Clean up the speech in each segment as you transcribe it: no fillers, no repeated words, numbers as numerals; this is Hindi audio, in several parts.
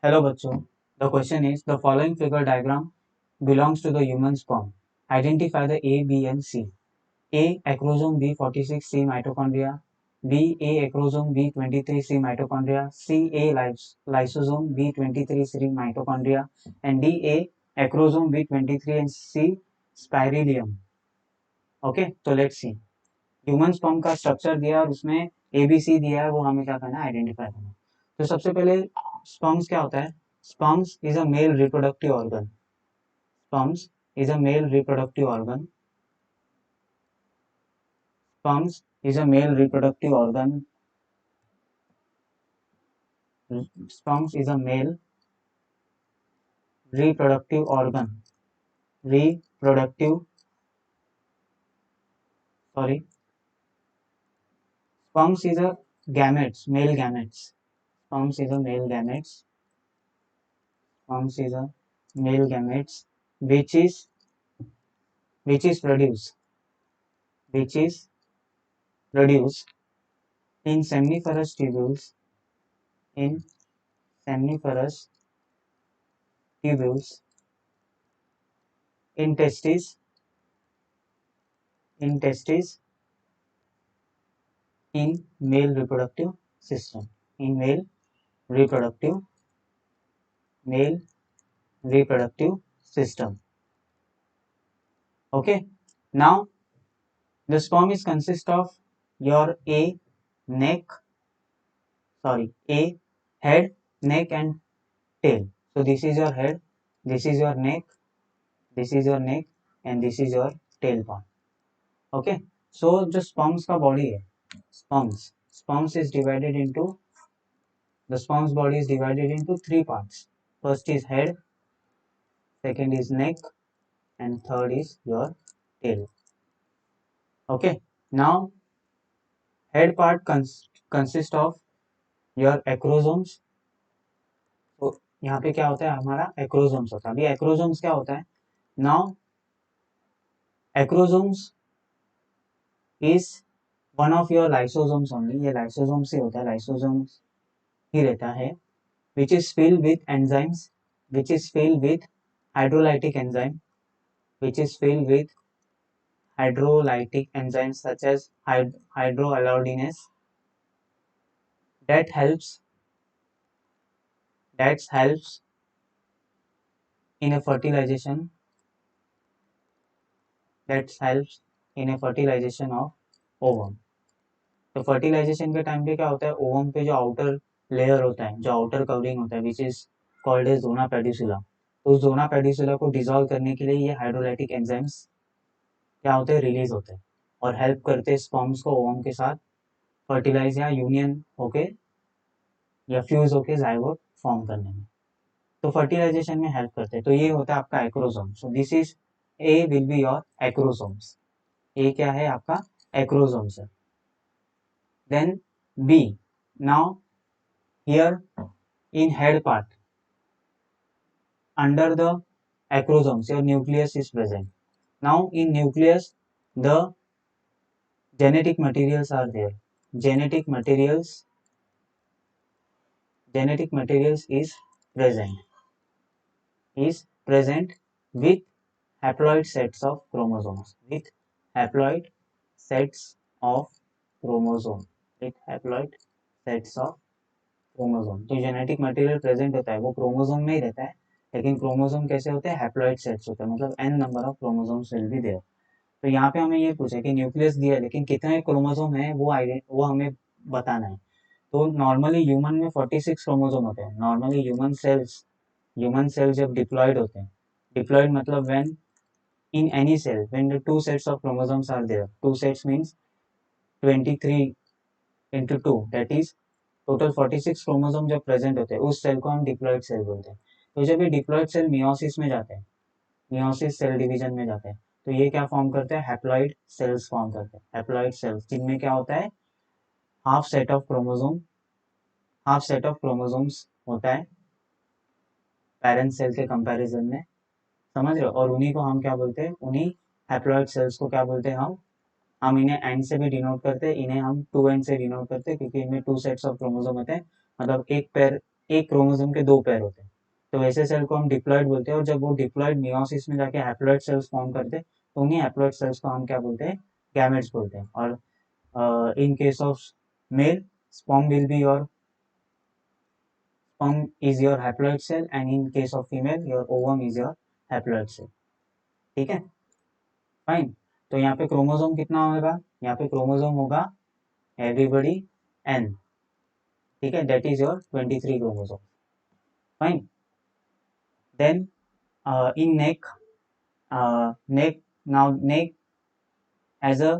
Hello बच्चों, the question is the following figure diagram belongs to the human sperm. Identify the A, B and C. A acrosome B 46C mitochondria, B A acrosome B 23C mitochondria, C A lysosome B 23C mitochondria and D A acrosome B 23 and C spirillum. Okay, तो let's see. ह्यूमन स्पर्म का स्ट्रक्चर दिया और उसमें ABC दिया है, वो हमें क्या करना है, आइडेंटिफाई करना है। तो सबसे पहले स्पर्म्स क्या होता है? Sperms is a male reproductive organ. Sperms is a male reproductive organ. Sperms is a male reproductive organ. Sperms is a male reproductive organ. Reproductive. Sorry. Sperms is a gametes. Male gametes. Sperms is a male gametes. Sperms is a male gametes, which is produced. Which is produced in seminiferous tubules. In seminiferous tubules. In testes. In testes. In male reproductive system. In male reproductive system. Okay, now the sperm is consist of your a head, neck and tail. So this is your head, this is your neck, this is your neck and this is your tail part. Okay, so जो sperms का body है, sperms is divided into, the sperm's body is divided into three parts. First is head, second is neck and third is your tail. Okay, now head part consist of your acrosomes. तो यहाँ पे क्या होता है, हमारा acrosomes होता है. अभी acrosomes क्या होता है? Now acrosomes is one of your lysosomes only. ये lysosomes ही होता है, lysosomes ही रहता है, which is filled with enzymes, which is filled with hydrolytic enzyme, which is filled with hydrolytic enzymes such as hydroallogenase that helps in a fertilization of ovum. तो फर्टिलाइजेशन के टाइम पे क्या होता है, ओवम पे जो आउटर लेयर होता है, जो आउटर कवरिंग होता है, विच इज कॉल्ड एज जोना पेडिसुला, तो उस जोना पेडिसुला को डिसॉल्व करने के लिए ये हाइड्रोलाइटिक एंजाइम्स क्या होते हैं, रिलीज होते हैं और हेल्प करते हैं स्पर्म्स को ओवम के साथ फर्टिलाइज या यूनियन होके या फ्यूज होके जाइगोट फॉर्म करने में, तो फर्टिलाइजेशन में हेल्प करते हैं. तो ये होता है आपका acrosome. So this is a will be your acrosomes. ए क्या है आपका, एक्रोसोम्स है. Then B. Now here in head part under the acrosomes your nucleus is present. Now in nucleus the genetic materials are there. Genetic materials is present with haploid sets of chromosomes. With haploid sets of chromosome. With haploid sets of chromosome. तो जेनेटिक मटेरियल प्रेजेंट होता है वो क्रोमोसोम में ही रहता है, लेकिन क्रोमोसोम कैसे होते हैं, हैप्लॉइड सेट्स होते हैं, मतलब n number of chromosomes will be there. तो यहाँ पे हमें ये पूछा कि न्यूक्लियस दिया है लेकिन कितने क्रोमोसोम है वो हमें बताना है. तो नॉर्मली ह्यूमन में 46 क्रोमोसोम होते हैं. नॉर्मली ह्यूमन सेल्स जब डिप्लॉयड होते हैं, डिप्लॉयड मतलब when in any cell when the two sets of chromosomes are there, two sets means 23 into 2 that is total 46 chromosome जब प्रेजेंट होते हैं उस सेल को हम डिप्लॉयड सेल बोलते हैं. तो जब ये डिप्लॉयड सेल मियोसिस में जाते हैं, मियोसिस सेल डिवीजन में जाते हैं, तो ये क्या फॉर्म करते हैं, हैप्लॉइड सेल्स फॉर्म करते हैं. हैप्लॉइड सेल्स जिनमें क्या होता है, हाफ सेट ऑफ क्रोमोसोम्स होता है पेरेंट सेल के कंपैरिजन में, समझ रहे हो. और उन्हीं को हम क्या बोलते हैं, उन्हीं हैप्लॉइड सेल्स को क्या बोलते हैं, हम इन्हें एन से भी डिनोट करते हैं, इन्हें हम 2n से डिनोट करते हैं क्योंकि इनमें 2 सेट्स ऑफ क्रोमोसोम होते हैं, मतलब एक पेयर एक क्रोमोसोम के 2 पेयर होते हैं, तो वैसे सेल को हम डिप्लॉइड बोलते हैं। और जब वो डिप्लॉइड मियोसिस में जाके हैप्लॉइड सेल्स फॉर्म करते हैं तो उन्हीं हैप्लॉइड सेल्स को हम क्या बोलते हैं, गैमेट्स बोलते हैं। और in case of male, sperm will be your sperm is your haploid cell, and in case of female your ovum is your haploid cell। ठीक है, फाइन। तो यहाँ पे क्रोमोसोम कितना होगा, यहाँ पे क्रोमोसोम होगा एवरीबडी n, ठीक है, that is your 23 chromosome, fine. Then in neck now neck as a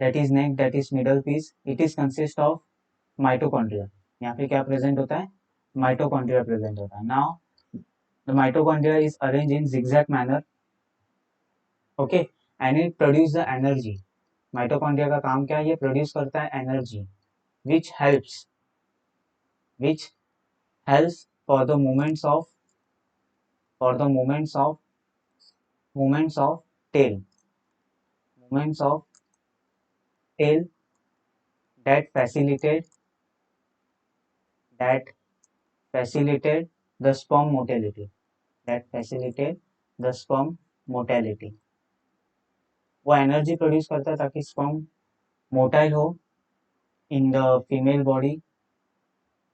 that is neck, that is middle piece, it is consist of mitochondria। यहाँ पे क्या प्रेजेंट होता है, माइटोकॉन्ड्रिया प्रेजेंट होता है। Now the mitochondria is arrange in zigzag manner, okay, and it produce the energy. Mitochondria का काम क्या है, ये प्रोड्यूस करता है energy which helps for the movements of tail movements of tail that facilitate the sperm motility, वो एनर्जी प्रोड्यूस करता है ताकि स्पर्म मोटाइल हो इन द फीमेल बॉडी,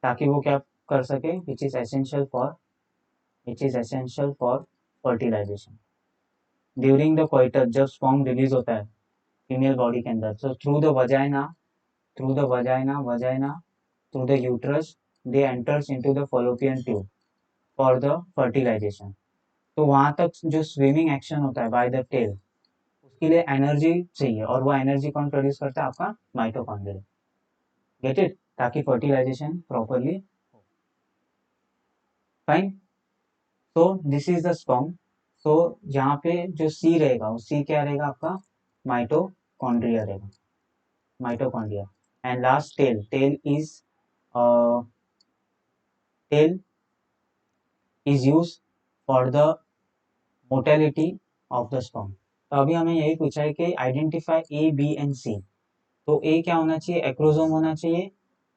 ताकि वो क्या कर सके, which is essential for fertilisation. During the coitus जब स्पर्म रिलीज होता है फीमेल बॉडी के अंदर, so through the vagina through the uterus they enters into the fallopian tube for the fertilization। तो वहां तक जो स्विमिंग एक्शन होता है बाय द टेल, उसके लिए एनर्जी चाहिए, और वो एनर्जी कौन प्रोड्यूस करता है, आपका माइटोकॉन्ड्रिया, गेट इट, ताकि फर्टिलाइजेशन प्रॉपरली, फाइन। तो दिस इज द स्पर्म। तो यहाँ पे जो सी रहेगा, वो सी क्या रहेगा आपका, माइटोकॉन्ड्रिया रहेगा, mitochondria. And last tail is use for the motility of the sperm. तो अभी हमें यही पूछा है कि identify A B and C. तो ए क्या होना चाहिए, एक्रोजोम होना चाहिए,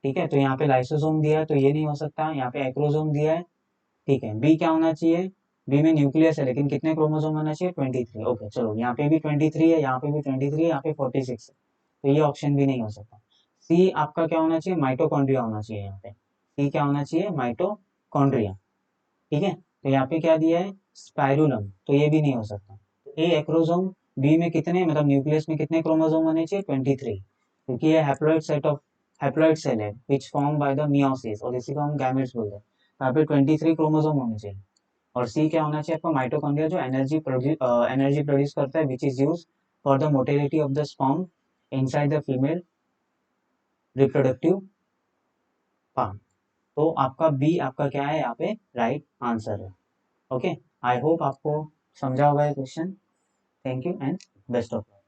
ठीक है, तो यहाँ पे लाइसोसोम दिया है तो ये नहीं हो सकता, यहाँ पे एक्रोजोम दिया है, ठीक है। बी क्या होना चाहिए, बी में न्यूक्लियस है लेकिन कितने क्रोमोसोम होना चाहिए, 23, ओके, चलो यहाँ पे भी 23 है, यहाँ पे भी 23 है, यहाँ पे 46 है, तो ये ऑप्शन भी नहीं हो सकता। सी आपका क्या होना चाहिए, माइटोकॉन्ड्रिया होना चाहिए, यहाँ पे सी क्या होना चाहिए, माइटोकॉन्ड्रिया, ठीक है। तो यहाँ पे क्या दिया है, स्पाइरुलम, तो ये भी नहीं हो सकता। ए एक्रोजोम, बी में कितने, मतलब न्यूक्लियस में कितने क्रोमोसोम होने चाहिए, 23, क्योंकि ये हैप्लॉइड सेल है which form by the meiosis, और इसी को हम गैमेट्स बोलते हैं। यहाँ पे 23 क्रोमोसोम होने चाहिए। और सी क्या होना चाहिए आपका, माइटोकॉन्ड्रिया, जो एनर्जी प्रोड्यूस करता है which is use for the motility of the sperm inside the female reproductive part. तो आपका बी आपका क्या है, यहाँ पे राइट आंसर है, ओके। आई होप आपको समझा होगा ये question. Thank you and best of luck.